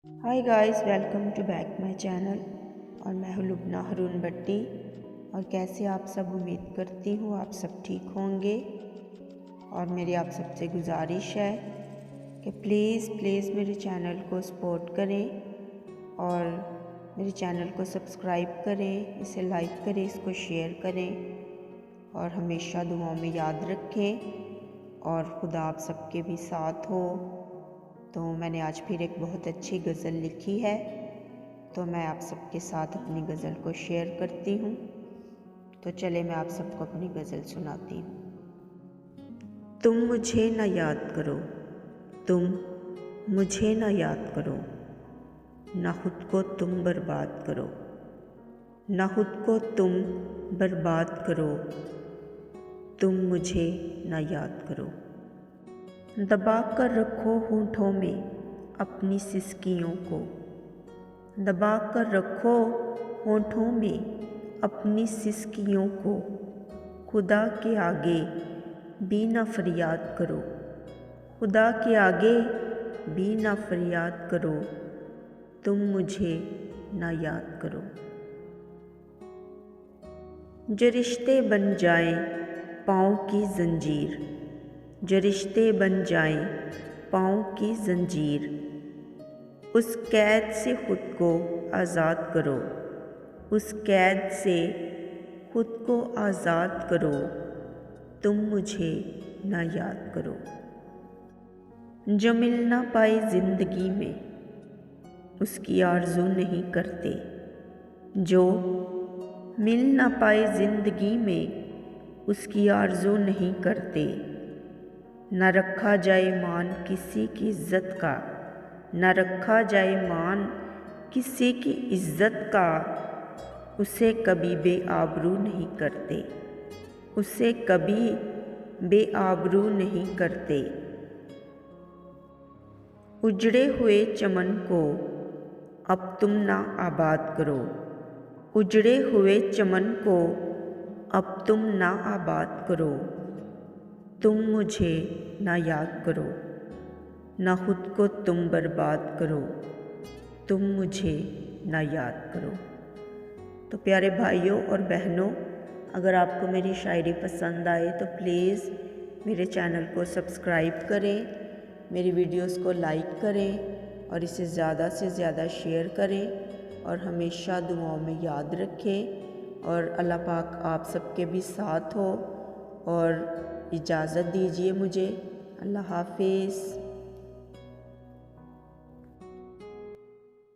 Hi guys, welcome to back my channel. और मैं हूँ लुबना हरून भट्टी। और कैसे आप सब, उम्मीद करती हूँ आप सब ठीक होंगे। और मेरी आप सबसे गुजारिश है कि प्लीज़ मेरे चैनल को सपोर्ट करें और मेरे चैनल को सब्सक्राइब करें, इसे लाइक करें, इसको शेयर करें और हमेशा दुआओं में याद रखें और खुदा आप सबके भी साथ हो। तो मैंने आज फिर एक बहुत अच्छी गज़ल लिखी है, तो मैं आप सबके साथ अपनी गज़ल को शेयर करती हूँ। तो चले मैं आप सबको अपनी गज़ल सुनाती हूँ। तुम मुझे न याद करो, तुम मुझे न याद करो, न खुद को तुम बर्बाद करो, न खुद को तुम बर्बाद करो, तुम मुझे न याद करो। दबा कर रखो होठों में अपनी सिसकियों को, दबा कर रखो होठों में अपनी सिसकियों को, खुदा के आगे भी न फरियाद करो, खुदा के आगे भी न फरियाद करो, तुम मुझे न याद करो। जो रिश्ते बन जाएं पाँव की जंजीर, जो रिश्ते बन जाएं पाँव की जंजीर, उस कैद से खुद को आज़ाद करो, उस कैद से खुद को आज़ाद करो, तुम मुझे ना याद करो। जो मिल ना पाए ज़िंदगी में उसकी आरज़ू नहीं करते, जो मिल ना पाए ज़िंदगी में उसकी आरज़ू नहीं करते। न रखा जाए मान किसी की इज़्ज़त का, न रखा जाए मान किसी की इज़्ज़त का, उसे कभी बेआबरू नहीं करते, उसे कभी बेआबरू नहीं करते। उजड़े हुए चमन को अब तुम ना आबाद करो, उजड़े हुए चमन को अब तुम ना आबाद करो, तुम मुझे ना याद करो, ना खुद को तुम बर्बाद करो, तुम मुझे ना याद करो। तो प्यारे भाइयों और बहनों, अगर आपको मेरी शायरी पसंद आए तो प्लीज़ मेरे चैनल को सब्सक्राइब करें, मेरी वीडियोस को लाइक करें और इसे ज़्यादा से ज़्यादा शेयर करें और हमेशा दुआओं में याद रखें। और अल्लाह पाक आप सबके भी साथ हो। और इजाज़त दीजिए मुझे। अल्लाह हाफिज़।